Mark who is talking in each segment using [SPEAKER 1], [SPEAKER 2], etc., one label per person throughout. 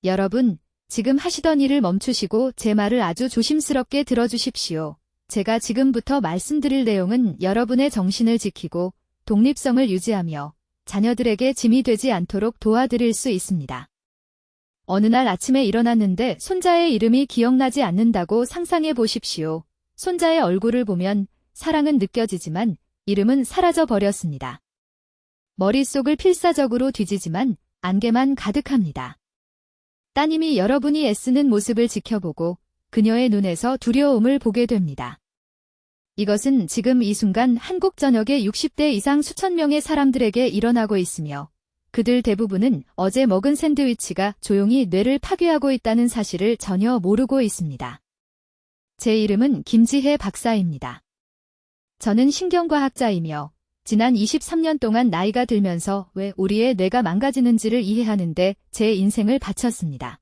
[SPEAKER 1] 여러분, 지금 하시던 일을 멈추시고 제 말을 아주 조심스럽게 들어주십시오. 제가 지금부터 말씀드릴 내용은 여러분의 정신을 지키고 독립성을 유지하며 자녀들에게 짐이 되지 않도록 도와드릴 수 있습니다. 어느 날 아침에 일어났는데 손자의 이름이 기억나지 않는다고 상상해 보십시오. 손자의 얼굴을 보면 사랑은 느껴지지만 이름은 사라져 버렸습니다. 머릿속을 필사적으로 뒤지지만 안개만 가득합니다. 따님이 여러분이 애쓰는 모습을 지켜보고 그녀의 눈에서 두려움을 보게 됩니다. 이것은 지금 이 순간 한국 전역의 60대 이상 수천 명의 사람들에게 일어나고 있으며 그들 대부분은 어제 먹은 샌드위치가 조용히 뇌를 파괴하고 있다는 사실을 전혀 모르고 있습니다. 제 이름은 김지혜 박사입니다. 저는 신경과학자이며 지난 23년 동안 나이가 들면서 왜 우리의 뇌가 망가지는지를 이해하는데 제 인생을 바쳤습니다.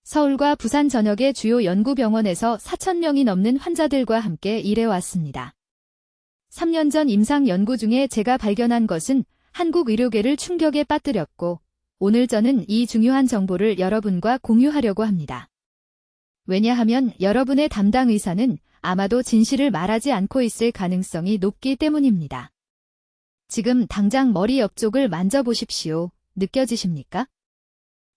[SPEAKER 1] 서울과 부산 전역의 주요 연구병원에서 4,000명이 넘는 환자들과 함께 일해왔습니다. 3년 전 임상 연구 중에 제가 발견한 것은 한국 의료계를 충격에 빠뜨렸고 오늘 저는 이 중요한 정보를 여러분과 공유하려고 합니다. 왜냐하면 여러분의 담당 의사는 아마도 진실을 말하지 않고 있을 가능성이 높기 때문입니다. 지금 당장 머리 옆쪽을 만져보십시오. 느껴지십니까?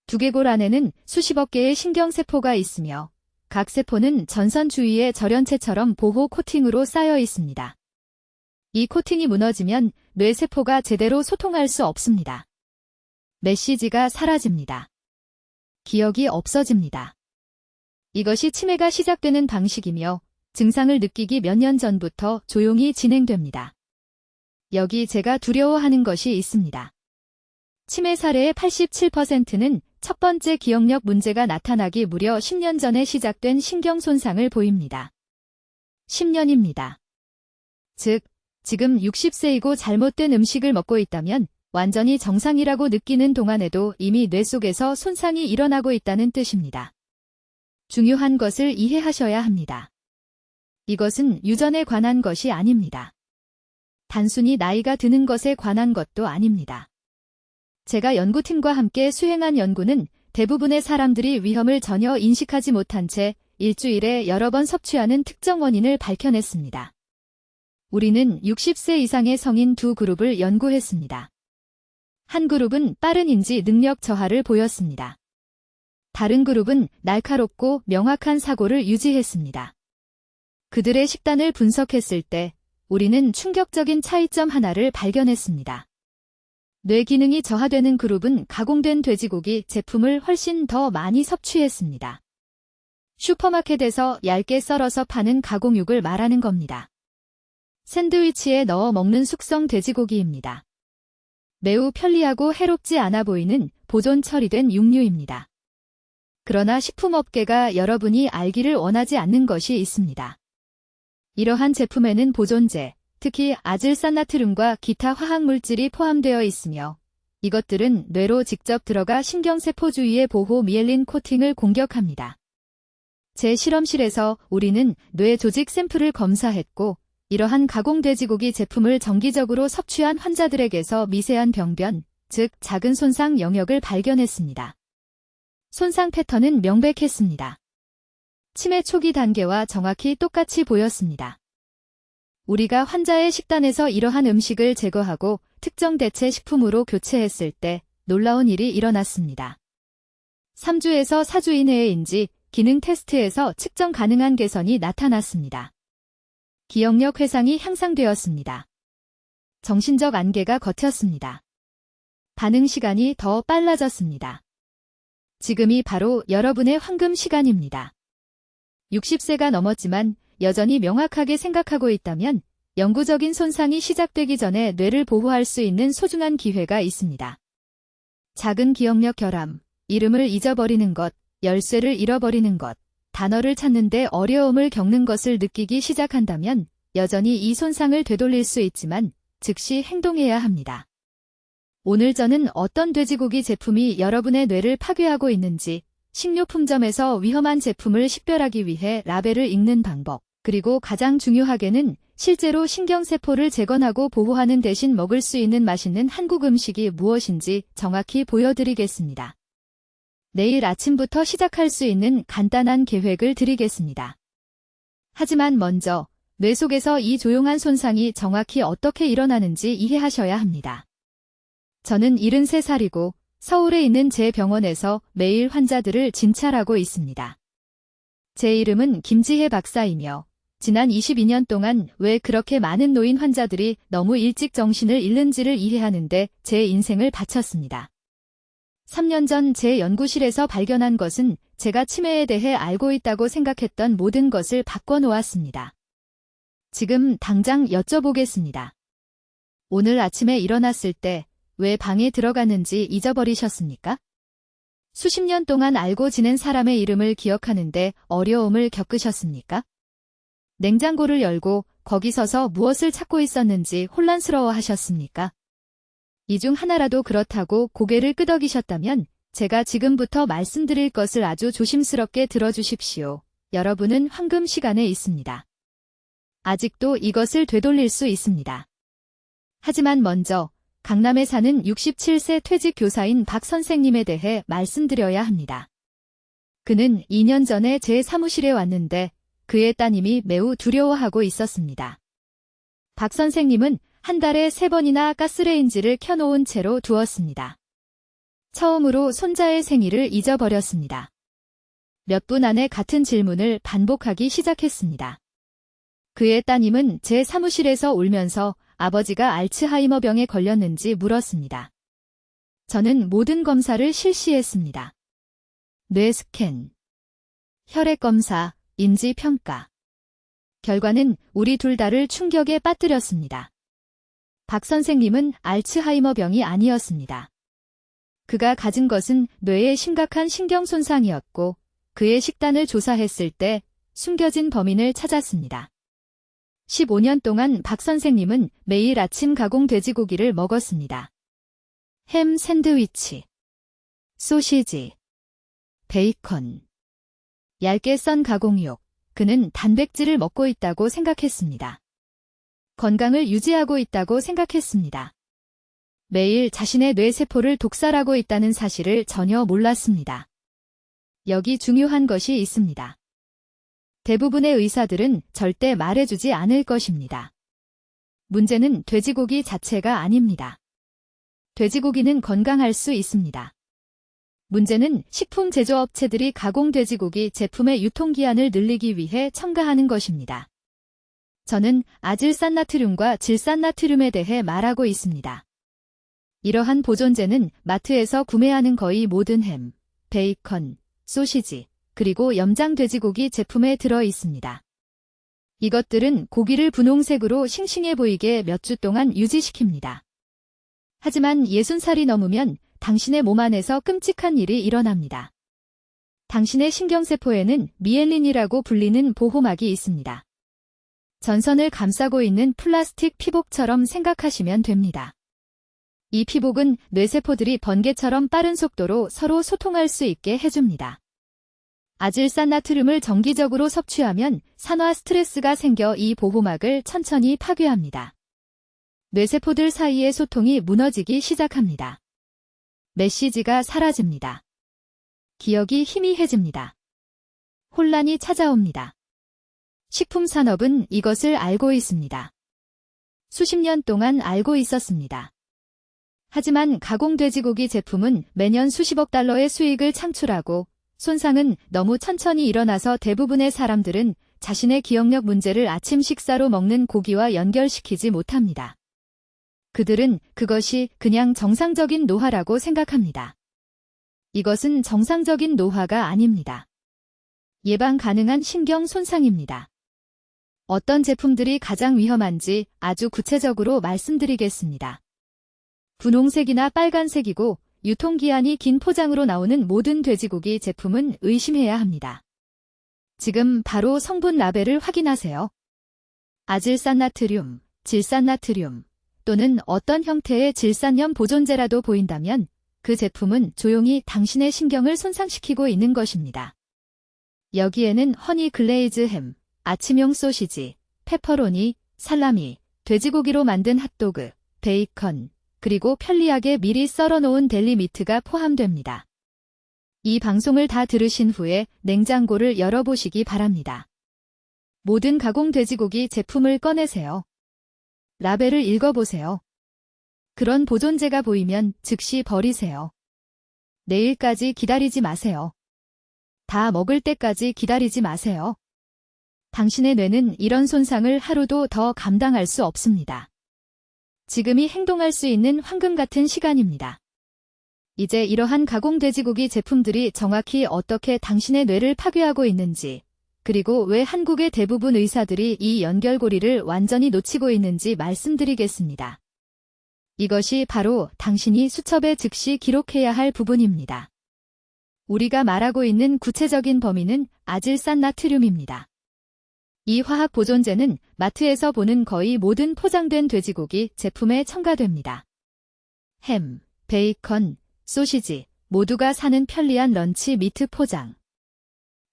[SPEAKER 1] 두개골 안에는 수십억 개의 신경세포가 있으며 각 세포는 전선 주위에 절연체처럼 보호 코팅으로 쌓여 있습니다. 이 코팅이 무너지면 뇌세포가 제대로 소통할 수 없습니다. 메시지가 사라집니다. 기억이 없어집니다. 이것이 치매가 시작되는 방식이며 증상을 느끼기 몇 년 전부터 조용히 진행됩니다. 여기 제가 두려워하는 것이 있습니다. 치매 사례의 87%는 첫 번째 기억력 문제가 나타나기 무려 10년 전에 시작된 신경 손상을 보입니다. 10년입니다. 즉, 지금 60세이고 잘못된 음식을 먹고 있다면 완전히 정상이라고 느끼는 동안에도 이미 뇌 속에서 손상이 일어나고 있다는 뜻입니다. 중요한 것을 이해하셔야 합니다. 이것은 유전에 관한 것이 아닙니다. 단순히 나이가 드는 것에 관한 것도 아닙니다. 제가 연구팀과 함께 수행한 연구는 대부분의 사람들이 위험을 전혀 인식하지 못한 채 일주일에 여러 번 섭취하는 특정 원인을 밝혀냈습니다. 우리는 60세 이상의 성인 두 그룹을 연구했습니다. 한 그룹은 빠른 인지 능력 저하를 보였습니다. 다른 그룹은 날카롭고 명확한 사고를 유지했습니다. 그들의 식단을 분석했을 때 우리는 충격적인 차이점 하나를 발견했습니다. 뇌 기능이 저하되는 그룹은 가공된 돼지고기 제품을 훨씬 더 많이 섭취했습니다. 슈퍼마켓에서 얇게 썰어서 파는 가공육을 말하는 겁니다. 샌드위치에 넣어 먹는 숙성 돼지고기입니다. 매우 편리하고 해롭지 않아 보이는 보존 처리된 육류입니다. 그러나 식품업계가 여러분이 알기를 원하지 않는 것이 있습니다. 이러한 제품에는 보존제, 특히 아질산나트륨과 기타 화학물질이 포함되어 있으며 이것들은 뇌로 직접 들어가 신경세포 주위의 보호 미엘린 코팅을 공격합니다. 제 실험실에서 우리는 뇌 조직 샘플을 검사했고 이러한 가공 돼지고기 제품을 정기적으로 섭취한 환자들에게서 미세한 병변, 즉 작은 손상 영역을 발견했습니다. 손상 패턴은 명백했습니다. 치매 초기 단계와 정확히 똑같이 보였습니다. 우리가 환자의 식단에서 이러한 음식을 제거하고 특정 대체 식품으로 교체했을 때 놀라운 일이 일어났습니다. 3주에서 4주 이내의 인지, 기능 테스트에서 측정 가능한 개선이 나타났습니다. 기억력 회상이 향상되었습니다. 정신적 안개가 걷혔습니다. 반응 시간이 더 빨라졌습니다. 지금이 바로 여러분의 황금 시간입니다. 60세가 넘었지만 여전히 명확하게 생각하고 있다면 영구적인 손상이 시작되기 전에 뇌를 보호할 수 있는 소중한 기회가 있습니다. 작은 기억력 결함, 이름을 잊어버리는 것, 열쇠를 잃어버리는 것, 단어를 찾는데 어려움을 겪는 것을 느끼기 시작한다면 여전히 이 손상을 되돌릴 수 있지만 즉시 행동해야 합니다. 오늘 저는 어떤 돼지고기 제품이 여러분의 뇌를 파괴하고 있는지, 식료품점에서 위험한 제품을 식별하기 위해 라벨을 읽는 방법, 그리고 가장 중요하게는 실제로 신경세포를 재건하고 보호하는 대신 먹을 수 있는 맛있는 한국 음식이 무엇인지 정확히 보여드리겠습니다. 내일 아침부터 시작할 수 있는 간단한 계획을 드리겠습니다. 하지만 먼저 뇌 속에서 이 조용한 손상이 정확히 어떻게 일어나는지 이해하셔야 합니다. 저는 73살이고 서울에 있는 제 병원에서 매일 환자들을 진찰하고 있습니다. 제 이름은 김지혜 박사이며 지난 22년 동안 왜 그렇게 많은 노인 환자들이 너무 일찍 정신을 잃는지를 이해하는데 제 인생을 바쳤습니다. 3년 전 제 연구실에서 발견한 것은 제가 치매에 대해 알고 있다고 생각했던 모든 것을 바꿔놓았습니다. 지금 당장 여쭤보겠습니다. 오늘 아침에 일어났을 때 왜 방에 들어갔는지 잊어버리셨습니까? 수십 년 동안 알고 지낸 사람의 이름을 기억하는데 어려움을 겪으셨습니까? 냉장고를 열고 거기 서서 무엇을 찾고 있었는지 혼란스러워 하셨습니까? 이 중 하나라도 그렇다고 고개를 끄덕이셨다면 제가 지금부터 말씀드릴 것을 아주 조심스럽게 들어주십시오. 여러분은 황금 시간에 있습니다. 아직도 이것을 되돌릴 수 있습니다. 하지만 먼저 강남에 사는 67세 퇴직 교사인 박 선생님에 대해 말씀드려야 합니다. 그는 2년 전에 제 사무실에 왔는데 그의 따님이 매우 두려워하고 있었습니다. 박 선생님은 한 달에 3번이나 가스레인지를 켜놓은 채로 두었습니다. 처음으로 손자의 생일을 잊어버렸습니다. 몇 분 안에 같은 질문을 반복하기 시작했습니다. 그의 따님은 제 사무실에서 울면서 아버지가 알츠하이머병에 걸렸는지 물었습니다. 저는 모든 검사를 실시했습니다. 뇌 스캔, 혈액 검사, 인지 평가. 결과는 우리 둘 다를 충격에 빠뜨렸습니다. 박 선생님은 알츠하이머병이 아니었습니다. 그가 가진 것은 뇌의 심각한 신경 손상이었고 그의 식단을 조사했을 때 숨겨진 범인을 찾았습니다. 15년 동안 박 선생님은 매일 아침 가공 돼지고기를 먹었습니다. 햄 샌드위치, 소시지, 베이컨, 얇게 썬 가공육. 그는 단백질을 먹고 있다고 생각했습니다. 건강을 유지하고 있다고 생각했습니다. 매일 자신의 뇌세포를 독살하고 있다는 사실을 전혀 몰랐습니다. 여기 중요한 것이 있습니다. 대부분의 의사들은 절대 말해주지 않을 것입니다. 문제는 돼지고기 자체가 아닙니다. 돼지고기는 건강할 수 있습니다. 문제는 식품 제조업체들이 가공 돼지고기 제품의 유통기한을 늘리기 위해 첨가하는 것입니다. 저는 아질산나트륨과 질산나트륨에 대해 말하고 있습니다. 이러한 보존제는 마트에서 구매하는 거의 모든 햄, 베이컨, 소시지, 그리고 염장 돼지고기 제품에 들어 있습니다. 이것들은 고기를 분홍색으로 싱싱해 보이게 몇 주 동안 유지시킵니다. 하지만 60살이 넘으면 당신의 몸 안에서 끔찍한 일이 일어납니다. 당신의 신경세포에는 미엘린이라고 불리는 보호막이 있습니다. 전선을 감싸고 있는 플라스틱 피복처럼 생각하시면 됩니다. 이 피복은 뇌세포들이 번개처럼 빠른 속도로 서로 소통할 수 있게 해줍니다. 아질산나트륨을 정기적으로 섭취하면 산화 스트레스가 생겨 이 보호막을 천천히 파괴합니다. 뇌세포들 사이의 소통이 무너지기 시작합니다. 메시지가 사라집니다. 기억이 희미해집니다. 혼란이 찾아옵니다. 식품산업은 이것을 알고 있습니다. 수십 년 동안 알고 있었습니다. 하지만 가공 돼지고기 제품은 매년 수십억 달러의 수익을 창출하고 손상은 너무 천천히 일어나서 대부분의 사람들은 자신의 기억력 문제를 아침 식사로 먹는 고기와 연결시키지 못합니다. 그들은 그것이 그냥 정상적인 노화라고 생각합니다. 이것은 정상적인 노화가 아닙니다. 예방 가능한 신경 손상입니다. 어떤 제품들이 가장 위험한지 아주 구체적으로 말씀드리겠습니다. 분홍색이나 빨간색이고 유통기한이 긴 포장으로 나오는 모든 돼지고기 제품은 의심해야 합니다. 지금 바로 성분 라벨을 확인하세요. 아질산나트륨, 질산나트륨 또는 어떤 형태의 질산염 보존제라도 보인다면 그 제품은 조용히 당신의 신경을 손상시키고 있는 것입니다. 여기에는 허니 글레이즈 햄, 아침용 소시지, 페퍼로니, 살라미, 돼지고기로 만든 핫도그, 베이컨, 그리고 편리하게 미리 썰어놓은 델리미트가 포함됩니다. 이 방송을 다 들으신 후에 냉장고를 열어보시기 바랍니다. 모든 가공 돼지고기 제품을 꺼내세요. 라벨을 읽어보세요. 그런 보존제가 보이면 즉시 버리세요. 내일까지 기다리지 마세요. 다 먹을 때까지 기다리지 마세요. 당신의 뇌는 이런 손상을 하루도 더 감당할 수 없습니다. 지금이 행동할 수 있는 황금 같은 시간입니다. 이제 이러한 가공 돼지고기 제품들이 정확히 어떻게 당신의 뇌를 파괴하고 있는지, 그리고 왜 한국의 대부분 의사들이 이 연결고리를 완전히 놓치고 있는지 말씀드리겠습니다. 이것이 바로 당신이 수첩에 즉시 기록해야 할 부분입니다. 우리가 말하고 있는 구체적인 범위는 아질산 나트륨입니다. 이 화학 보존제는 마트에서 보는 거의 모든 포장된 돼지고기 제품에 첨가됩니다. 햄, 베이컨, 소시지 모두가 사는 편리한 런치 미트 포장.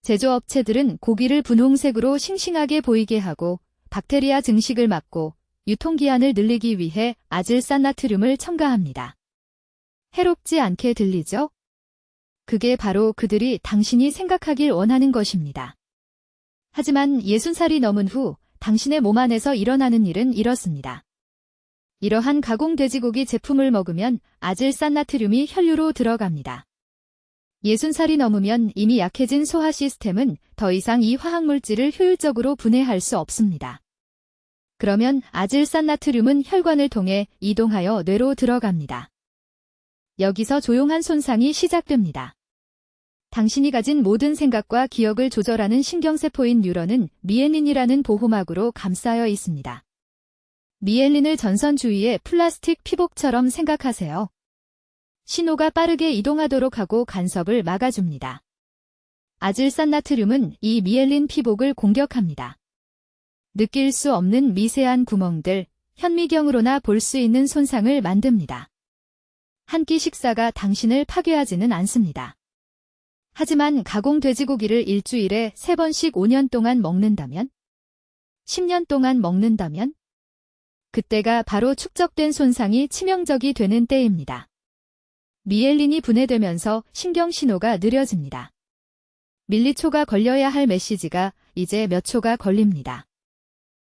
[SPEAKER 1] 제조업체들은 고기를 분홍색으로 싱싱하게 보이게 하고 박테리아 증식을 막고 유통기한을 늘리기 위해 아질산 나트륨을 첨가합니다. 해롭지 않게 들리죠? 그게 바로 그들이 당신이 생각하길 원하는 것입니다. 하지만 60살이 넘은 후 당신의 몸 안에서 일어나는 일은 이렇습니다. 이러한 가공 돼지고기 제품을 먹으면 아질산 나트륨이 혈류로 들어갑니다. 60살이 넘으면 이미 약해진 소화 시스템은 더 이상 이 화학물질을 효율적으로 분해할 수 없습니다. 그러면 아질산 나트륨은 혈관을 통해 이동하여 뇌로 들어갑니다. 여기서 조용한 손상이 시작됩니다. 당신이 가진 모든 생각과 기억을 조절하는 신경세포인 뉴런은 미엘린이라는 보호막으로 감싸여 있습니다. 미엘린을 전선 주위의 플라스틱 피복처럼 생각하세요. 신호가 빠르게 이동하도록 하고 간섭을 막아줍니다. 아질산 나트륨은 이 미엘린 피복을 공격합니다. 느낄 수 없는 미세한 구멍들, 현미경으로나 볼 수 있는 손상을 만듭니다. 한 끼 식사가 당신을 파괴하지는 않습니다. 하지만 가공 돼지고기를 일주일에 3번씩 5년 동안 먹는다면? 10년 동안 먹는다면? 그때가 바로 축적된 손상이 치명적이 되는 때입니다. 미엘린이 분해되면서 신경신호가 느려집니다. 밀리초가 걸려야 할 메시지가 이제 몇 초가 걸립니다.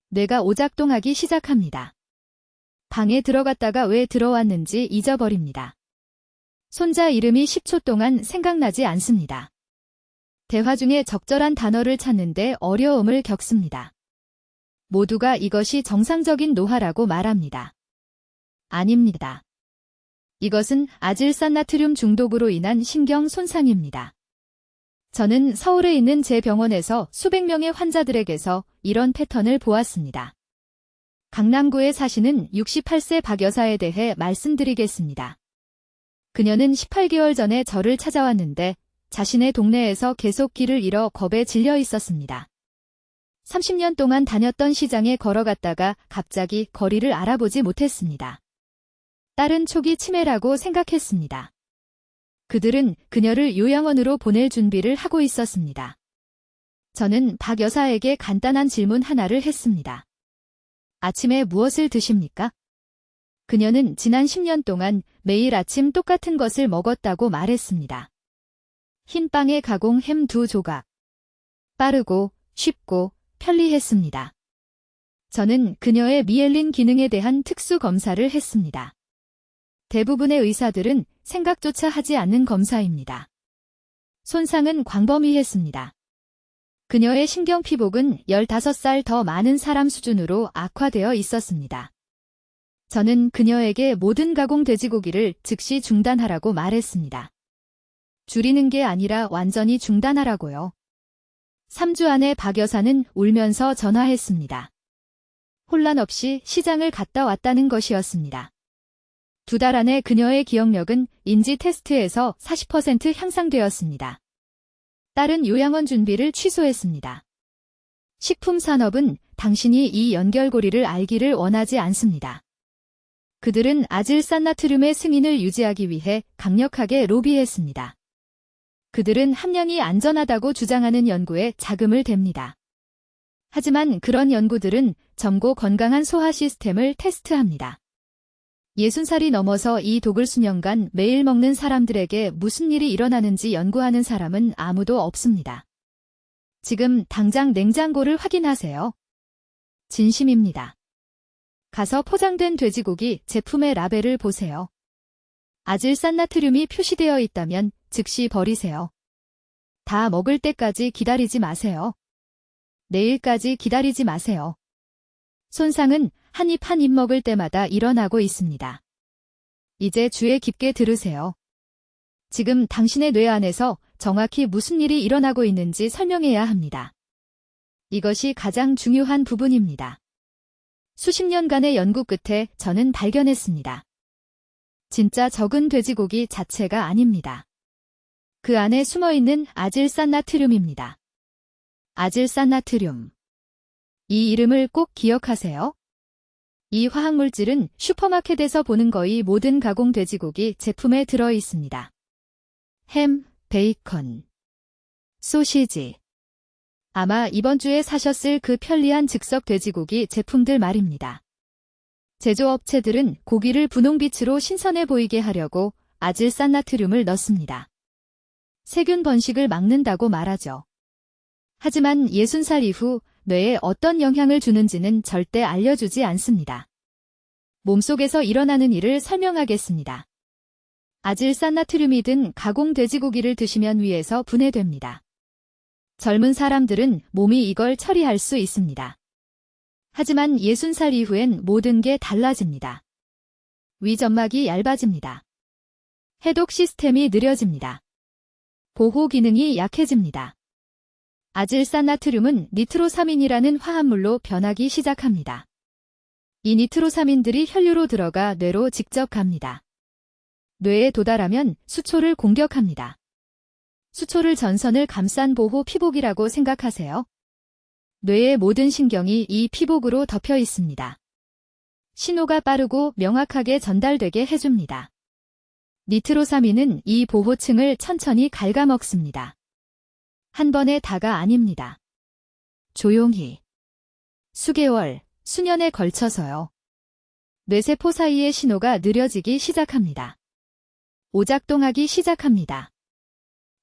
[SPEAKER 1] 뇌가 오작동하기 시작합니다. 방에 들어갔다가 왜 들어왔는지 잊어버립니다. 손자 이름이 10초 동안 생각나지 않습니다. 대화 중에 적절한 단어를 찾는데 어려움을 겪습니다. 모두가 이것이 정상적인 노화라고 말합니다. 아닙니다. 이것은 아질산 나트륨 중독으로 인한 신경 손상입니다. 저는 서울에 있는 제 병원에서 수백 명의 환자들에게서 이런 패턴을 보았습니다. 강남구에 사시는 68세 박 여사에 대해 말씀드리겠습니다. 그녀는 18개월 전에 저를 찾아왔는데 자신의 동네에서 계속 길을 잃어 겁에 질려 있었습니다. 30년 동안 다녔던 시장에 걸어갔다가 갑자기 거리를 알아보지 못했습니다. 딸은 초기 치매라고 생각했습니다. 그들은 그녀를 요양원으로 보낼 준비를 하고 있었습니다. 저는 박 여사에게 간단한 질문 하나를 했습니다. 아침에 무엇을 드십니까? 그녀는 지난 10년 동안 매일 아침 똑같은 것을 먹었다고 말했습니다. 흰 빵에 가공 햄 2조각. 빠르고 쉽고 편리했습니다. 저는 그녀의 미엘린 기능에 대한 특수 검사를 했습니다. 대부분의 의사들은 생각조차 하지 않는 검사입니다. 손상은 광범위했습니다. 그녀의 신경피복은 15살 더 많은 사람 수준으로 악화되어 있었습니다. 저는 그녀에게 모든 가공 돼지고기를 즉시 중단하라고 말했습니다. 줄이는 게 아니라 완전히 중단하라고요. 3주 안에 박 여사는 울면서 전화했습니다. 혼란 없이 시장을 갔다 왔다는 것이었습니다. 2달 안에 그녀의 기억력은 인지 테스트에서 40% 향상되었습니다. 딸은 요양원 준비를 취소했습니다. 식품산업은 당신이 이 연결고리를 알기를 원하지 않습니다. 그들은 아질산 나트륨의 승인을 유지하기 위해 강력하게 로비했습니다. 그들은 함량이 안전하다고 주장하는 연구에 자금을 댑니다. 하지만 그런 연구들은 젊고 건강한 소화 시스템을 테스트합니다. 60살이 넘어서 이 독을 수년간 매일 먹는 사람들에게 무슨 일이 일어나는지 연구하는 사람은 아무도 없습니다. 지금 당장 냉장고를 확인하세요. 진심입니다. 가서 포장된 돼지고기 제품의 라벨을 보세요. 아질산나트륨이 표시되어 있다면 즉시 버리세요. 다 먹을 때까지 기다리지 마세요. 내일까지 기다리지 마세요. 손상은 한 입 한 입 먹을 때마다 일어나고 있습니다. 이제 주의 깊게 들으세요. 지금 당신의 뇌 안에서 정확히 무슨 일이 일어나고 있는지 설명해야 합니다. 이것이 가장 중요한 부분입니다. 수십 년간의 연구 끝에 저는 발견했습니다. 진짜 적은 돼지고기 자체가 아닙니다. 그 안에 숨어있는 아질산나트륨입니다. 아질산나트륨. 이 이름을 꼭 기억하세요. 이 화학물질은 슈퍼마켓에서 보는 거의 모든 가공 돼지고기 제품에 들어 있습니다. 햄, 베이컨, 소시지. 아마 이번 주에 사셨을 그 편리한 즉석 돼지고기 제품들 말입니다. 제조업체들은 고기를 분홍빛으로 신선해 보이게 하려고 아질산나트륨을 넣습니다. 세균 번식을 막는다고 말하죠. 하지만 60살 이후 뇌에 어떤 영향을 주는지는 절대 알려주지 않습니다. 몸속에서 일어나는 일을 설명하겠습니다. 아질산나트륨이 든 가공 돼지고기를 드시면 위에서 분해됩니다. 젊은 사람들은 몸이 이걸 처리할 수 있습니다. 하지만 60살 이후엔 모든 게 달라집니다. 위점막이 얇아집니다. 해독 시스템이 느려집니다. 보호 기능이 약해집니다. 아질산나트륨은 니트로사민이라는 화합물로 변하기 시작합니다. 이 니트로사민들이 혈류로 들어가 뇌로 직접 갑니다. 뇌에 도달하면 수초를 공격합니다. 수초를 전선을 감싼 보호 피복이라고 생각하세요. 뇌의 모든 신경이 이 피복으로 덮여 있습니다. 신호가 빠르고 명확하게 전달되게 해줍니다. 니트로사민은 이 보호층을 천천히 갉아먹습니다. 한 번에 다가 아닙니다. 조용히. 수개월, 수년에 걸쳐서요. 뇌세포 사이의 신호가 느려지기 시작합니다. 오작동하기 시작합니다.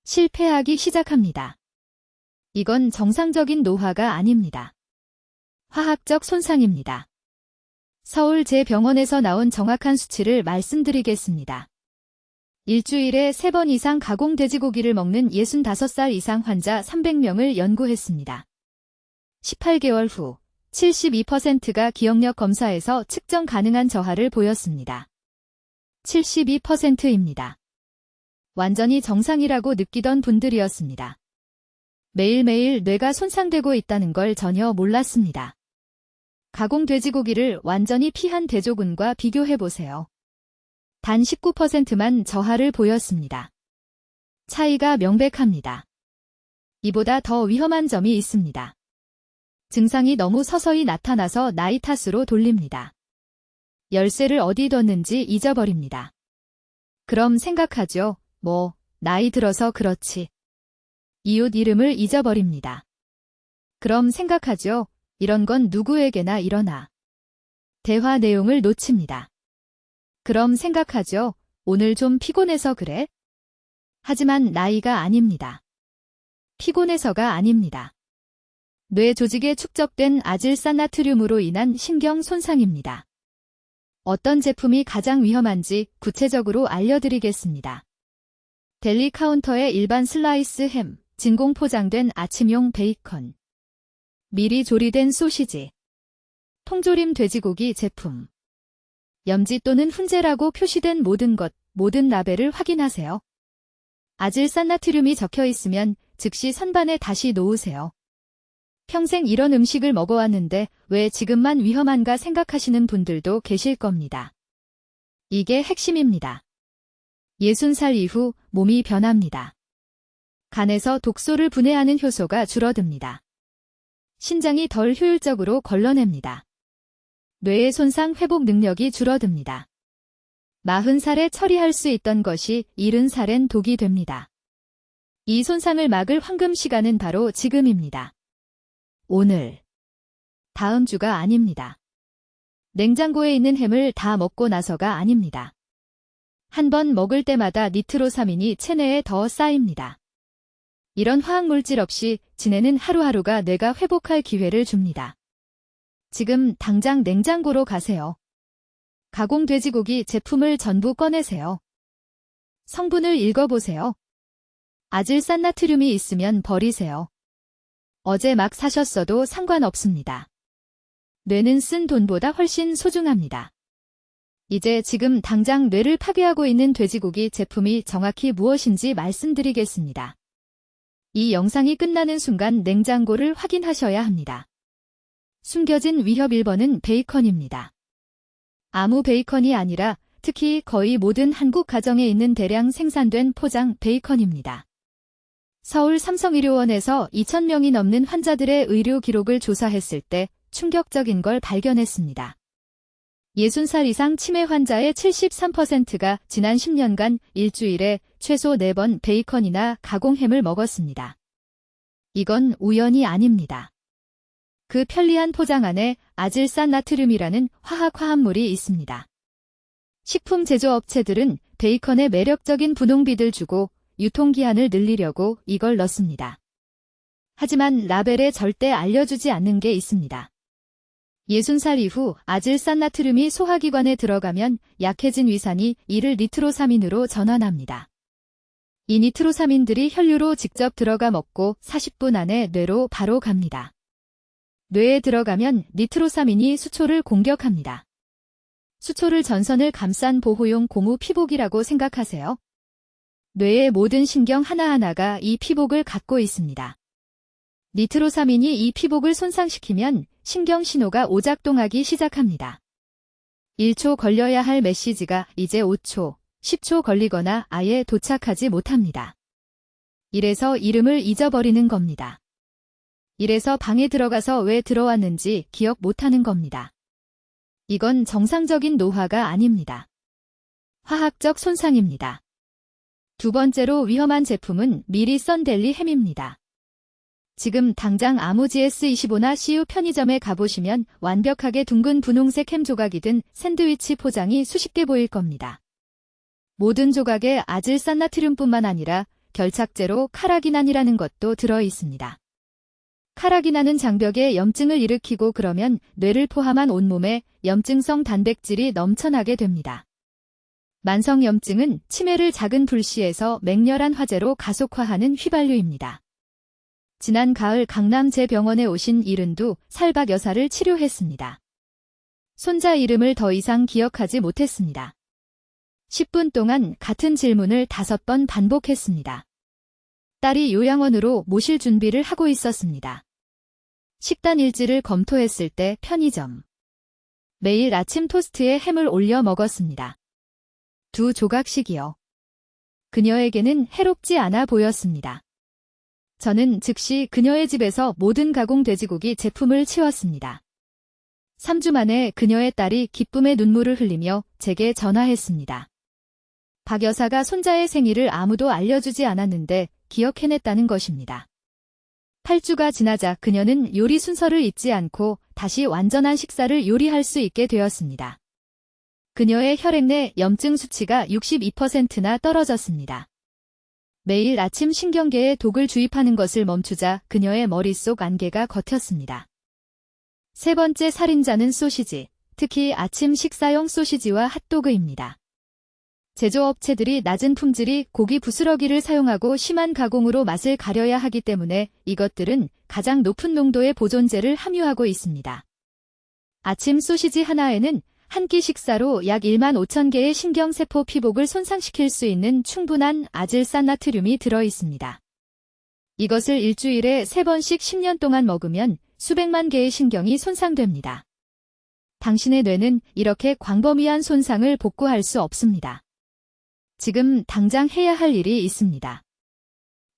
[SPEAKER 1] 실패하기 시작합니다. 이건 정상적인 노화가 아닙니다. 화학적 손상입니다. 서울제병원에서 나온 정확한 수치를 말씀드리겠습니다. 일주일에 3번 이상 가공 돼지고기를 먹는 65살 이상 환자 300명을 연구했습니다. 18개월 후 72%가 기억력 검사에서 측정 가능한 저하를 보였습니다. 72%입니다. 완전히 정상이라고 느끼던 분들이었습니다. 매일매일 뇌가 손상되고 있다는 걸 전혀 몰랐습니다. 가공 돼지고기를 완전히 피한 대조군과 비교해보세요. 단 19%만 저하를 보였습니다. 차이가 명백합니다. 이보다 더 위험한 점이 있습니다. 증상이 너무 서서히 나타나서 나이 탓으로 돌립니다. 열쇠를 어디 뒀는지 잊어버립니다. 그럼 생각하죠. 나이 들어서 그렇지. 이웃 이름을 잊어버립니다. 그럼 생각하죠. 이런 건 누구에게나 일어나. 대화 내용을 놓칩니다. 그럼 생각하죠. 오늘 좀 피곤해서 그래? 하지만 나이가 아닙니다. 피곤해서가 아닙니다. 뇌 조직에 축적된 아질산나트륨으로 인한 신경 손상입니다. 어떤 제품이 가장 위험한지 구체적으로 알려드리겠습니다. 델리 카운터의 일반 슬라이스 햄, 진공 포장된 아침용 베이컨, 미리 조리된 소시지, 통조림 돼지고기 제품, 염지 또는 훈제라고 표시된 모든 라벨을 확인하세요. 아질산나트륨이 적혀 있으면 즉시 선반에 다시 놓으세요. 평생 이런 음식을 먹어왔는데 왜 지금만 위험한가 생각하시는 분들도 계실 겁니다. 이게 핵심입니다. 60살 이후 몸이 변합니다. 간에서 독소를 분해하는 효소가 줄어듭니다. 신장이 덜 효율적으로 걸러냅니다. 뇌의 손상 회복 능력이 줄어듭니다. 40살에 처리할 수 있던 것이 70살엔 독이 됩니다. 이 손상을 막을 황금 시간은 바로 지금입니다. 오늘. 다음 주가 아닙니다. 냉장고에 있는 햄을 다 먹고 나서가 아닙니다. 한 번 먹을 때마다 니트로사민이 체내에 더 쌓입니다. 이런 화학물질 없이 지내는 하루하루가 뇌가 회복할 기회를 줍니다. 지금 당장 냉장고로 가세요. 가공 돼지고기 제품을 전부 꺼내세요. 성분을 읽어보세요. 아질산나트륨이 있으면 버리세요. 어제 막 사셨어도 상관없습니다. 뇌는 쓴 돈보다 훨씬 소중합니다. 이제 지금 당장 뇌를 파괴하고 있는 돼지고기 제품이 정확히 무엇인지 말씀드리겠습니다. 이 영상이 끝나는 순간 냉장고를 확인하셔야 합니다. 숨겨진 위협 1번은 베이컨입니다. 아무 베이컨이 아니라 특히 거의 모든 한국 가정에 있는 대량 생산된 포장 베이컨입니다. 서울 삼성의료원에서 2,000명이 넘는 환자들의 의료 기록을 조사했을 때 충격적인 걸 발견했습니다. 60살 이상 치매 환자의 73%가 지난 10년간 일주일에 최소 4번 베이컨이나 가공햄을 먹었습니다. 이건 우연이 아닙니다. 그 편리한 포장 안에 아질산나트륨이라는 화학 화합물이 있습니다. 식품 제조업체들은 베이컨에 매력적인 분홍빛을 주고 유통기한을 늘리려고 이걸 넣습니다. 하지만 라벨에 절대 알려주지 않는 게 있습니다. 60살 이후 아질산나트륨이 소화기관에 들어가면 약해진 위산이 이를 니트로사민으로 전환합니다. 이 니트로사민들이 혈류로 직접 들어가 먹고 40분 안에 뇌로 바로 갑니다. 뇌에 들어가면 니트로사민이 수초를 공격합니다. 수초를 전선을 감싼 보호용 고무 피복이라고 생각하세요. 뇌의 모든 신경 하나하나가 이 피복을 갖고 있습니다. 니트로사민이 이 피복을 손상시키면 신경 신호가 오작동하기 시작합니다. 1초 걸려야 할 메시지가 이제 5초, 10초 걸리거나 아예 도착하지 못합니다. 이래서 이름을 잊어버리는 겁니다. 이래서 방에 들어가서 왜 들어왔는지 기억 못하는 겁니다. 이건 정상적인 노화가 아닙니다. 화학적 손상입니다. 두 번째로 위험한 제품은 미리 썬 델리 햄입니다. 지금 당장 아무 GS25나 CU 편의점에 가보시면 완벽하게 둥근 분홍색 햄 조각이 든 샌드위치 포장이 수십 개 보일 겁니다. 모든 조각에 아질산나트륨뿐만 아니라 결착제로 카라기난이라는 것도 들어 있습니다. 카라기난은 장벽에 염증을 일으키고 그러면 뇌를 포함한 온몸에 염증성 단백질이 넘쳐나게 됩니다. 만성염증은 치매를 작은 불씨에서 맹렬한 화재로 가속화하는 휘발유입니다. 지난 가을 강남 제 병원에 오신 이른두 살박 여사를 치료했습니다. 손자 이름을 더 이상 기억하지 못했습니다. 10분 동안 같은 질문을 5번 반복했습니다. 딸이 요양원으로 모실 준비를 하고 있었습니다. 식단 일지를 검토했을 때 편의점. 매일 아침 토스트에 햄을 올려 먹었습니다. 2 조각씩이요. 그녀에게는 해롭지 않아 보였습니다. 저는 즉시 그녀의 집에서 모든 가공 돼지고기 제품을 치웠습니다. 3주 만에 그녀의 딸이 기쁨의 눈물을 흘리며 제게 전화했습니다. 박 여사가 손자의 생일을 아무도 알려주지 않았는데 기억해냈다는 것입니다. 8주가 지나자 그녀는 요리 순서를 잊지 않고 다시 완전한 식사를 요리할 수 있게 되었습니다. 그녀의 혈액 내 염증 수치가 62%나 떨어졌습니다. 매일 아침 신경계에 독을 주입하는 것을 멈추자 그녀의 머릿속 안개가 걷혔습니다. 세 번째 살인자는 소시지, 특히 아침 식사용 소시지와 핫도그입니다. 제조업체들이 낮은 품질이 고기 부스러기를 사용하고 심한 가공으로 맛을 가려야 하기 때문에 이것들은 가장 높은 농도의 보존제를 함유하고 있습니다. 아침 소시지 하나에는 한 끼 식사로 약 15,000개의 신경세포 피복을 손상시킬 수 있는 충분한 아질산나트륨이 들어 있습니다. 이것을 일주일에 3번씩 10년 동안 먹으면 수백만 개의 신경이 손상됩니다. 당신의 뇌는 이렇게 광범위한 손상을 복구할 수 없습니다. 지금 당장 해야 할 일이 있습니다.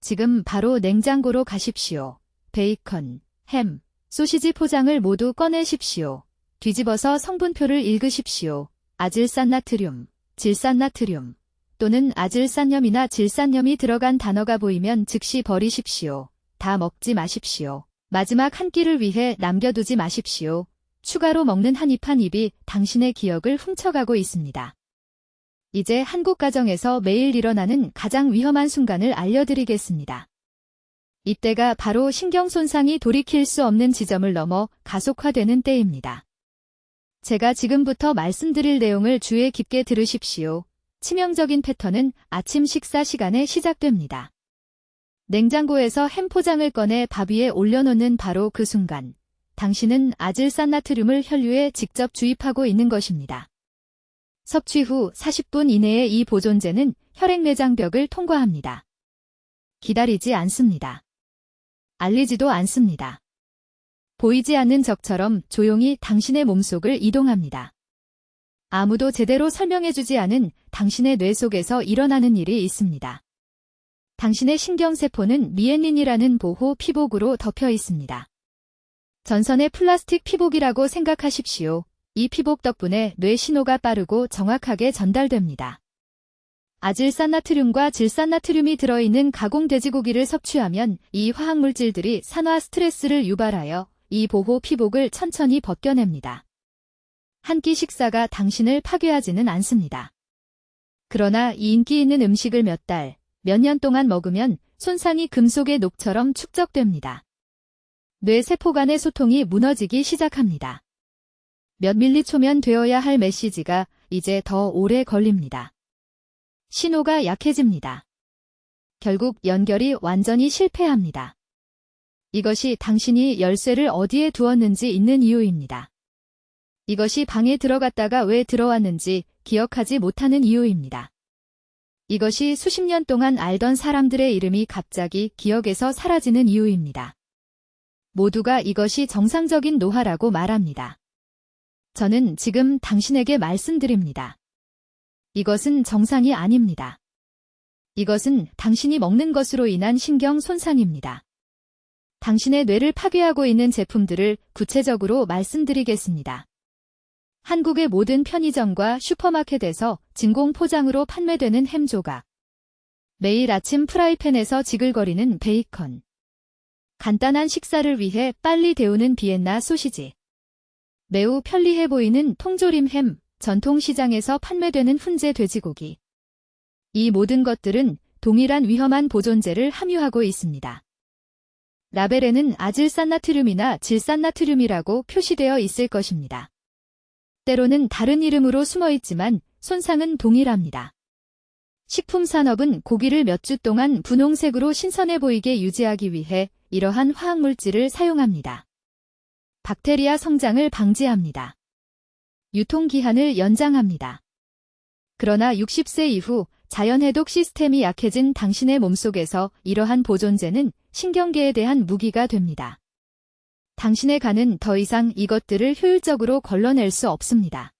[SPEAKER 1] 지금 바로 냉장고로 가십시오. 베이컨, 햄, 소시지 포장을 모두 꺼내십시오. 뒤집어서 성분표를 읽으십시오. 아질산나트륨, 질산나트륨 또는 아질산염이나 질산염이 들어간 단어가 보이면 즉시 버리십시오. 다 먹지 마십시오. 마지막 한 끼를 위해 남겨두지 마십시오. 추가로 먹는 한 입 한 입이 당신의 기억을 훔쳐가고 있습니다. 이제 한국 가정에서 매일 일어나는 가장 위험한 순간을 알려드리겠습니다. 이때가 바로 신경 손상이 돌이킬 수 없는 지점을 넘어 가속화되는 때입니다. 제가 지금부터 말씀드릴 내용을 주의 깊게 들으십시오. 치명적인 패턴은 아침 식사 시간에 시작됩니다. 냉장고에서 햄 포장을 꺼내 밥 위에 올려놓는 바로 그 순간, 당신은 아질산나트륨을 혈류에 직접 주입하고 있는 것입니다. 섭취 후 40분 이내에 이 보존제는 혈액 내장벽을 통과합니다. 기다리지 않습니다. 알리지도 않습니다. 보이지 않는 적처럼 조용히 당신의 몸속을 이동합니다. 아무도 제대로 설명해주지 않은 당신의 뇌 속에서 일어나는 일이 있습니다. 당신의 신경세포는 미엘린이라는 보호 피복으로 덮여 있습니다. 전선의 플라스틱 피복이라고 생각하십시오. 이 피복 덕분에 뇌 신호가 빠르고 정확하게 전달됩니다. 아질산나트륨과 질산나트륨이 들어있는 가공 돼지고기를 섭취하면 이 화학물질들이 산화 스트레스를 유발하여 이 보호 피복을 천천히 벗겨냅니다. 한 끼 식사가 당신을 파괴하지는 않습니다. 그러나 이 인기 있는 음식을 몇 달, 몇 년 동안 먹으면 손상이 금속의 녹처럼 축적됩니다. 뇌 세포 간의 소통이 무너지기 시작합니다. 몇 밀리초면 되어야 할 메시지가 이제 더 오래 걸립니다. 신호가 약해집니다. 결국 연결이 완전히 실패합니다. 이것이 당신이 열쇠를 어디에 두었는지 있는 이유입니다. 이것이 방에 들어갔다가 왜 들어왔는지 기억하지 못하는 이유입니다. 이것이 수십 년 동안 알던 사람들의 이름이 갑자기 기억에서 사라지는 이유입니다. 모두가 이것이 정상적인 노화라고 말합니다. 저는 지금 당신에게 말씀드립니다. 이것은 정상이 아닙니다. 이것은 당신이 먹는 것으로 인한 신경 손상입니다. 당신의 뇌를 파괴하고 있는 제품들을 구체적으로 말씀드리겠습니다. 한국의 모든 편의점과 슈퍼마켓에서 진공 포장으로 판매되는 햄 조각. 매일 아침 프라이팬에서 지글거리는 베이컨. 간단한 식사를 위해 빨리 데우는 비엔나 소시지. 매우 편리해 보이는 통조림 햄, 전통시장에서 판매되는 훈제 돼지고기. 이 모든 것들은 동일한 위험한 보존제를 함유하고 있습니다. 라벨에는 아질산나트륨이나 질산나트륨이라고 표시되어 있을 것입니다. 때로는 다른 이름으로 숨어 있지만 손상은 동일합니다. 식품산업은 고기를 몇 주 동안 분홍색으로 신선해 보이게 유지하기 위해 이러한 화학물질을 사용합니다. 박테리아 성장을 방지합니다. 유통기한을 연장합니다. 그러나 60세 이후 자연해독 시스템이 약해진 당신의 몸속에서 이러한 보존제는 신경계에 대한 무기가 됩니다. 당신의 간은 더 이상 이것들을 효율적으로 걸러낼 수 없습니다.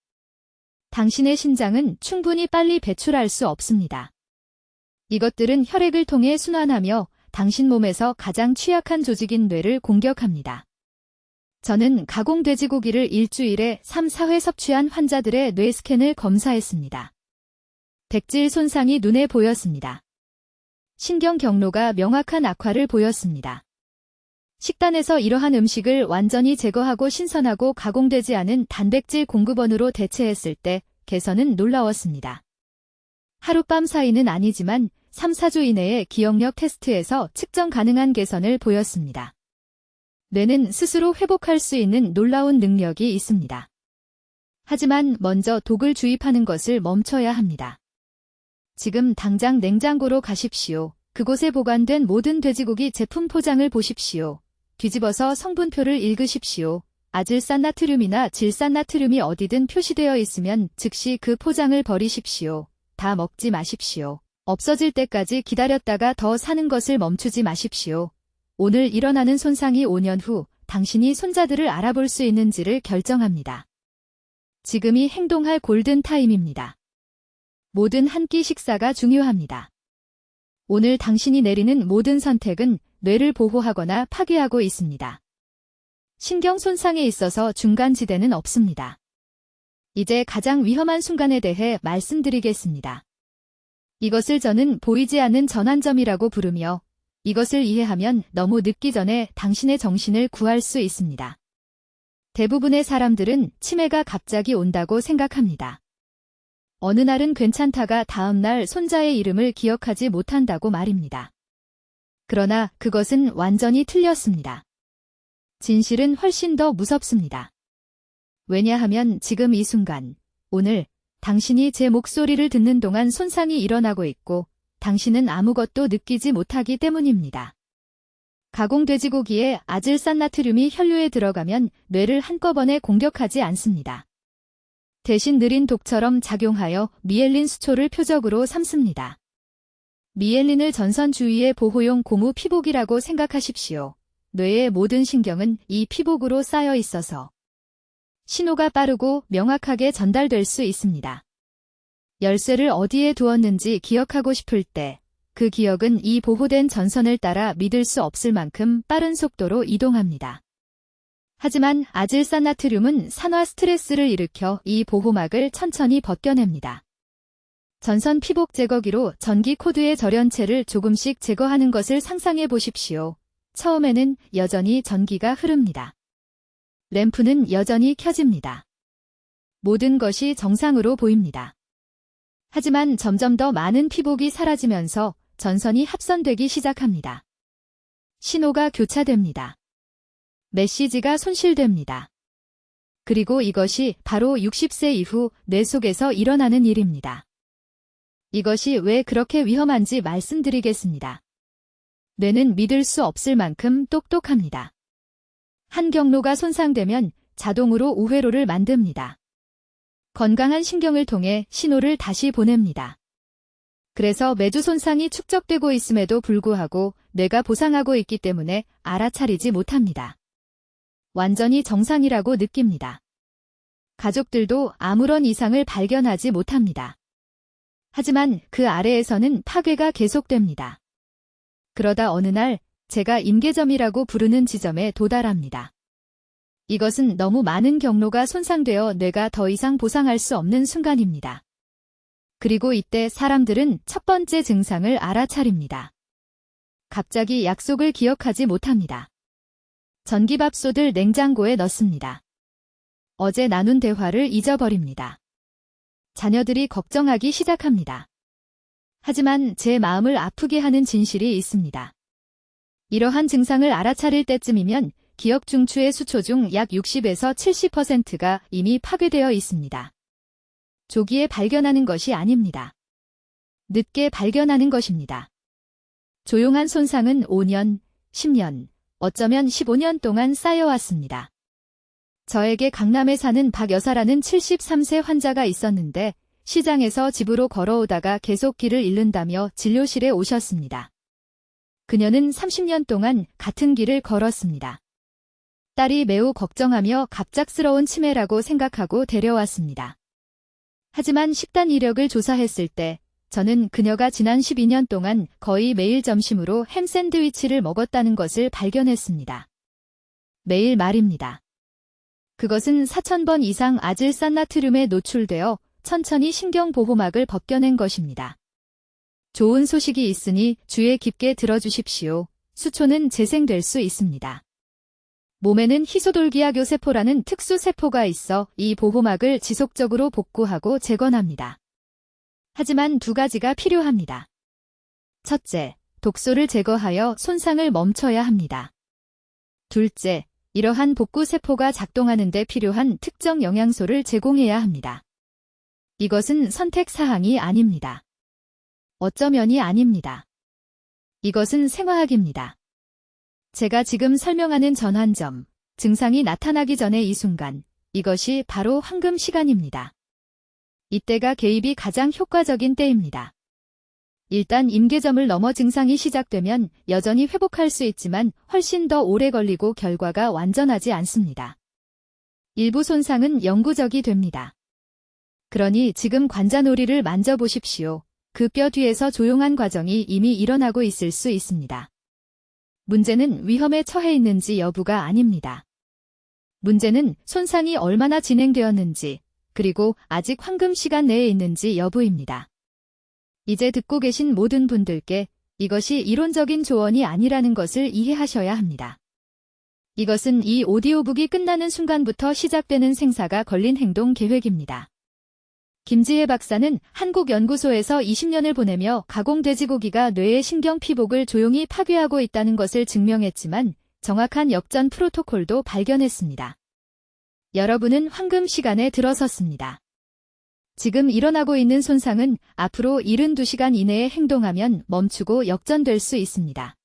[SPEAKER 1] 당신의 신장은 충분히 빨리 배출할 수 없습니다. 이것들은 혈액을 통해 순환하며 당신 몸에서 가장 취약한 조직인 뇌를 공격합니다. 저는 가공 돼지고기를 일주일에 3, 4회 섭취한 환자들의 뇌 스캔을 검사했습니다. 백질 손상이 눈에 보였습니다. 신경 경로가 명확한 악화를 보였습니다. 식단에서 이러한 음식을 완전히 제거하고 신선하고 가공되지 않은 단백질 공급원으로 대체했을 때 개선은 놀라웠습니다. 하룻밤 사이는 아니지만 3, 4주 이내에 기억력 테스트에서 측정 가능한 개선을 보였습니다. 뇌는 스스로 회복할 수 있는 놀라운 능력이 있습니다. 하지만 먼저 독을 주입하는 것을 멈춰야 합니다. 지금 당장 냉장고로 가십시오. 그곳에 보관된 모든 돼지고기 제품 포장을 보십시오. 뒤집어서 성분표를 읽으십시오. 아질산나트륨이나 질산나트륨이 어디든 표시되어 있으면 즉시 그 포장을 버리십시오. 다 먹지 마십시오. 없어질 때까지 기다렸다가 더 사는 것을 멈추지 마십시오. 오늘 일어나는 손상이 5년 후 당신이 손자들을 알아볼 수 있는지를 결정합니다. 지금이 행동할 골든타임입니다. 모든 한 끼 식사가 중요합니다. 오늘 당신이 내리는 모든 선택은 뇌를 보호하거나 파괴하고 있습니다. 신경 손상에 있어서 중간지대는 없습니다. 이제 가장 위험한 순간에 대해 말씀드리겠습니다. 이것을 저는 보이지 않는 전환점이라고 부르며 이것을 이해하면 너무 늦기 전에 당신의 정신을 구할 수 있습니다. 대부분의 사람들은 치매가 갑자기 온다고 생각합니다. 어느 날은 괜찮다가 다음 날 손자의 이름을 기억하지 못한다고 말입니다. 그러나 그것은 완전히 틀렸습니다. 진실은 훨씬 더 무섭습니다. 왜냐하면 지금 이 순간, 오늘, 당신이 제 목소리를 듣는 동안 손상이 일어나고 있고, 당신은 아무것도 느끼지 못하기 때문입니다. 가공돼지고기에 아질산나트륨이 혈류에 들어가면 뇌를 한꺼번에 공격하지 않습니다. 대신 느린 독처럼 작용하여 미엘린 수초를 표적으로 삼습니다. 미엘린을 전선 주위의 보호용 고무 피복이라고 생각하십시오. 뇌의 모든 신경은 이 피복으로 쌓여 있어서 신호가 빠르고 명확하게 전달될 수 있습니다. 열쇠를 어디에 두었는지 기억하고 싶을 때 그 기억은 이 보호된 전선을 따라 믿을 수 없을 만큼 빠른 속도로 이동합니다. 하지만 아질산나트륨은 산화 스트레스를 일으켜 이 보호막을 천천히 벗겨냅니다. 전선 피복 제거기로 전기 코드의 절연체를 조금씩 제거하는 것을 상상해 보십시오. 처음에는 여전히 전기가 흐릅니다. 램프는 여전히 켜집니다. 모든 것이 정상으로 보입니다. 하지만 점점 더 많은 피복이 사라지면서 전선이 합선되기 시작합니다. 신호가 교차됩니다. 메시지가 손실됩니다. 그리고 이것이 바로 60세 이후 뇌 속에서 일어나는 일입니다. 이것이 왜 그렇게 위험한지 말씀드리겠습니다. 뇌는 믿을 수 없을 만큼 똑똑합니다. 한 경로가 손상되면 자동으로 우회로를 만듭니다. 건강한 신경을 통해 신호를 다시 보냅니다. 그래서 매주 손상이 축적되고 있음에도 불구하고 뇌가 보상하고 있기 때문에 알아차리지 못합니다. 완전히 정상이라고 느낍니다. 가족들도 아무런 이상을 발견하지 못합니다. 하지만 그 아래에서는 파괴가 계속됩니다. 그러다 어느 날 제가 임계점이라고 부르는 지점에 도달합니다. 이것은 너무 많은 경로가 손상되어 뇌가 더 이상 보상할 수 없는 순간입니다. 그리고 이때 사람들은 첫 번째 증상을 알아차립니다. 갑자기 약속을 기억하지 못합니다. 전기밥솥을 냉장고에 넣습니다. 어제 나눈 대화를 잊어버립니다. 자녀들이 걱정하기 시작합니다. 하지만 제 마음을 아프게 하는 진실이 있습니다. 이러한 증상을 알아차릴 때쯤이면 기억 중추의 수초 중 약 60에서 70%가 이미 파괴되어 있습니다. 조기에 발견하는 것이 아닙니다. 늦게 발견하는 것입니다. 조용한 손상은 5년, 10년, 어쩌면 15년 동안 쌓여왔습니다. 저에게 강남에 사는 박 여사라는 73세 환자가 있었는데 시장에서 집으로 걸어오다가 계속 길을 잃는다며 진료실에 오셨습니다. 그녀는 30년 동안 같은 길을 걸었습니다. 딸이 매우 걱정하며 갑작스러운 치매라고 생각하고 데려왔습니다. 하지만 식단 이력을 조사했을 때 저는 그녀가 지난 12년 동안 거의 매일 점심으로 햄 샌드위치를 먹었다는 것을 발견했습니다. 매일 말입니다. 그것은 4,000번 이상 아질산나트륨에 노출되어 천천히 신경보호막을 벗겨낸 것입니다. 좋은 소식이 있으니 주의 깊게 들어주십시오. 수초는 재생될 수 있습니다. 몸에는 희소돌기약요세포라는 특수세포가 있어 이 보호막을 지속적으로 복구하고 재건합니다. 하지만 두 가지가 필요합니다. 첫째, 독소를 제거하여 손상을 멈춰야 합니다. 둘째, 이러한 복구세포가 작동하는 데 필요한 특정 영양소를 제공해야 합니다. 이것은 선택사항이 아닙니다. 어쩌면이 아닙니다. 이것은 생화학입니다. 제가 지금 설명하는 전환점, 증상이 나타나기 전에 이 순간, 이것이 바로 황금 시간입니다. 이때가 개입이 가장 효과적인 때입니다. 일단 임계점을 넘어 증상이 시작되면 여전히 회복할 수 있지만 훨씬 더 오래 걸리고 결과가 완전하지 않습니다. 일부 손상은 영구적이 됩니다. 그러니 지금 관자놀이를 만져보십시오. 그 뼈 뒤에서 조용한 과정이 이미 일어나고 있을 수 있습니다. 문제는 위험에 처해 있는지 여부가 아닙니다. 문제는 손상이 얼마나 진행되었는지, 그리고 아직 황금 시간 내에 있는지 여부입니다. 이제 듣고 계신 모든 분들께 이것이 이론적인 조언이 아니라는 것을 이해하셔야 합니다. 이것은 이 오디오북이 끝나는 순간부터 시작되는 생사가 걸린 행동 계획입니다. 김지혜 박사는 한국연구소에서 20년을 보내며 가공돼지고기가 뇌의 신경피복을 조용히 파괴하고 있다는 것을 증명했지만 정확한 역전 프로토콜도 발견했습니다. 여러분은 황금 시간에 들어섰습니다. 지금 일어나고 있는 손상은 앞으로 72시간 이내에 행동하면 멈추고 역전될 수 있습니다.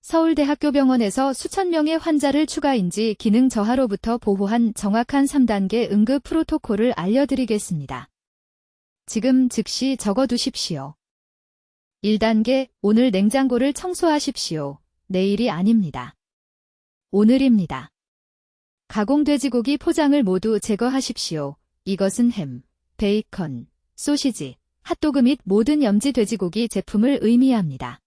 [SPEAKER 1] 서울대학교병원에서 수천 명의 환자를 추가인지 기능 저하로부터 보호한 정확한 3단계 응급 프로토콜을 알려드리겠습니다. 지금 즉시 적어두십시오. 1단계, 오늘 냉장고를 청소하십시오. 내일이 아닙니다. 오늘입니다. 가공돼지고기 포장을 모두 제거하십시오. 이것은 햄, 베이컨, 소시지, 핫도그 및 모든 염지 돼지고기 제품을 의미합니다.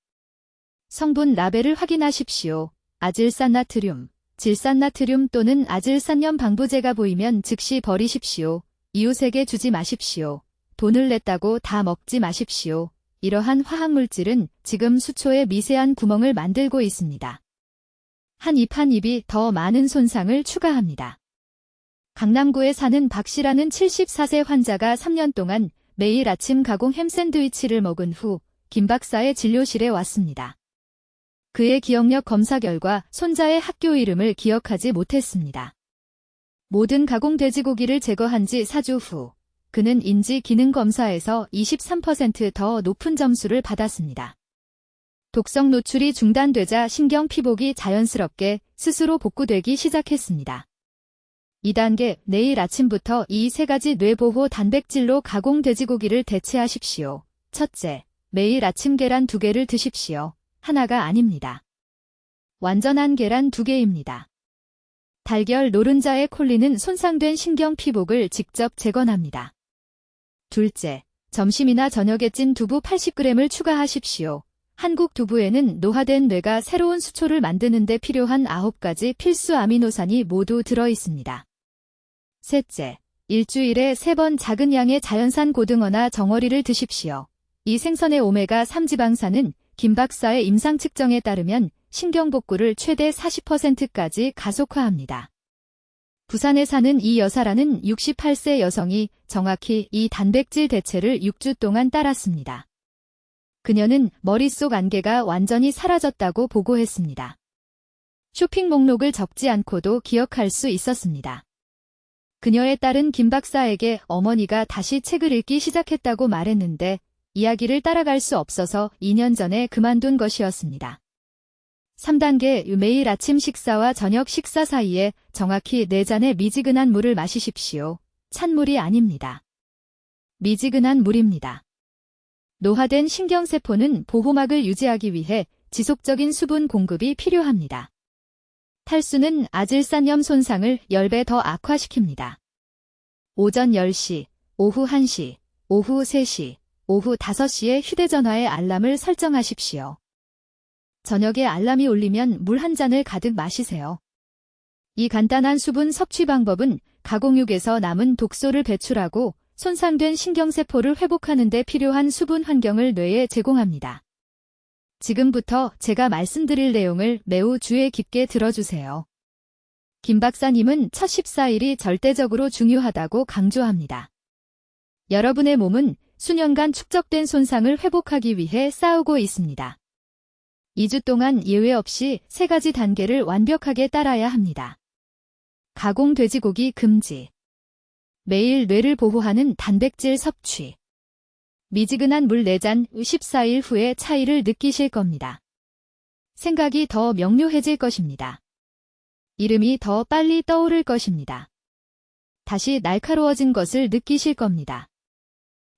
[SPEAKER 1] 성분 라벨을 확인하십시오. 아질산나트륨, 질산나트륨 또는 아질산염 방부제가 보이면 즉시 버리십시오. 이웃에게 주지 마십시오. 돈을 냈다고 다 먹지 마십시오. 이러한 화학물질은 지금 수초에 미세한 구멍을 만들고 있습니다. 한 입 한 입이 더 많은 손상을 추가합니다. 강남구에 사는 박씨라는 74세 환자가 3년 동안 매일 아침 가공 햄 샌드위치를 먹은 후 김 박사의 진료실에 왔습니다. 그의 기억력 검사 결과 손자의 학교 이름을 기억하지 못했습니다. 모든 가공 돼지고기를 제거한 지 4주 후 그는 인지 기능 검사에서 23% 더 높은 점수를 받았습니다. 독성 노출이 중단되자 신경 피복이 자연스럽게 스스로 복구되기 시작했습니다. 2단계, 내일 아침부터 이 3가지 뇌보호 단백질로 가공 돼지고기를 대체하십시오. 첫째, 매일 아침 계란 2개를 드십시오. 하나가 아닙니다. 완전한 계란 2개입니다. 달걀 노른자의 콜린은 손상된 신경 피복을 직접 재건합니다. 둘째, 점심이나 저녁에 찐 두부 80g을 추가하십시오. 한국 두부에는 노화된 뇌가 새로운 수초를 만드는 데 필요한 9가지 필수 아미노산이 모두 들어 있습니다. 셋째, 일주일에 3번 작은 양의 자연산 고등어나 정어리를 드십시오. 이 생선의 오메가3 지방산은 김 박사의 임상 측정에 따르면 신경복구를 최대 40%까지 가속화합니다. 부산에 사는 이 여사라는 68세 여성이 정확히 이 단백질 대체를 6주 동안 따랐습니다. 그녀는 머릿속 안개가 완전히 사라졌다고 보고했습니다. 쇼핑 목록을 적지 않고도 기억할 수 있었습니다. 그녀의 딸은 김 박사에게 어머니가 다시 책을 읽기 시작했다고 말했는데 이야기를 따라갈 수 없어서 2년 전에 그만둔 것이었습니다. 3단계, 매일 아침 식사와 저녁 식사 사이에 정확히 4잔의 미지근한 물을 마시십시오. 찬물이 아닙니다. 미지근한 물입니다. 노화된 신경세포는 보호막을 유지하기 위해 지속적인 수분 공급이 필요합니다. 탈수는 아질산염 손상을 10배 더 악화시킵니다. 오전 10시, 오후 1시, 오후 3시, 오후 5시에 휴대전화에 알람을 설정하십시오. 저녁에 알람이 울리면 물 한 잔을 가득 마시세요. 이 간단한 수분 섭취 방법은 가공육에서 남은 독소를 배출하고 손상된 신경세포를 회복하는 데 필요한 수분 환경을 뇌에 제공합니다. 지금부터 제가 말씀드릴 내용을 매우 주의 깊게 들어주세요. 김 박사님은 첫 14일이 절대적으로 중요하다고 강조합니다. 여러분의 몸은 수년간 축적된 손상을 회복하기 위해 싸우고 있습니다. 2주 동안 예외 없이 3가지 단계를 완벽하게 따라야 합니다. 가공 돼지고기 금지. 매일 뇌를 보호하는 단백질 섭취. 미지근한 물 4잔, 14일 후에 차이를 느끼실 겁니다. 생각이 더 명료해질 것입니다. 이름이 더 빨리 떠오를 것입니다. 다시 날카로워진 것을 느끼실 겁니다.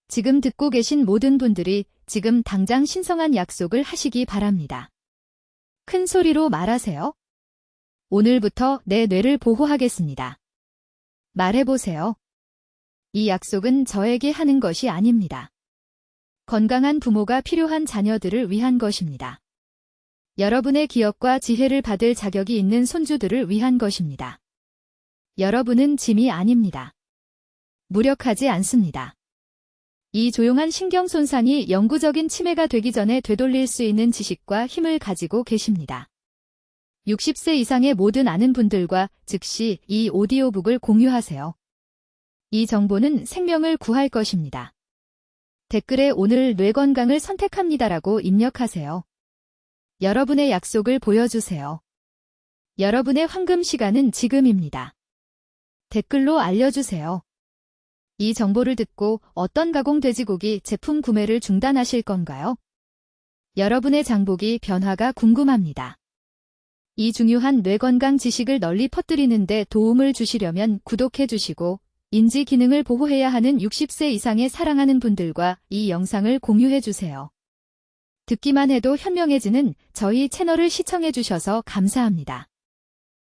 [SPEAKER 1] 지금 듣고 계신 모든 분들이 지금 당장 신성한 약속을 하시기 바랍니다. 큰 소리로 말하세요. 오늘부터 내 뇌를 보호하겠습니다. 말해보세요. 이 약속은 저에게 하는 것이 아닙니다. 건강한 부모가 필요한 자녀들을 위한 것입니다. 여러분의 기억과 지혜를 받을 자격이 있는 손주들을 위한 것입니다. 여러분은 짐이 아닙니다. 무력하지 않습니다. 이 조용한 신경 손상이 영구적인 치매가 되기 전에 되돌릴 수 있는 지식과 힘을 가지고 계십니다. 60세 이상의 모든 아는 분들과 즉시 이 오디오북을 공유하세요. 이 정보는 생명을 구할 것입니다. 댓글에 오늘 뇌건강을 선택합니다라고 입력하세요. 여러분의 약속을 보여주세요. 여러분의 황금 시간은 지금입니다. 댓글로 알려주세요. 이 정보를 듣고 어떤 가공 돼지고기 제품 구매를 중단하실 건가요? 여러분의 장보기 변화가 궁금합니다. 이 중요한 뇌건강 지식을 널리 퍼뜨리는 데 도움을 주시려면 구독해 주시고 인지 기능을 보호해야 하는 60세 이상의 사랑하는 분들과 이 영상을 공유해 주세요. 듣기만 해도 현명해지는 저희 채널을 시청해 주셔서 감사합니다.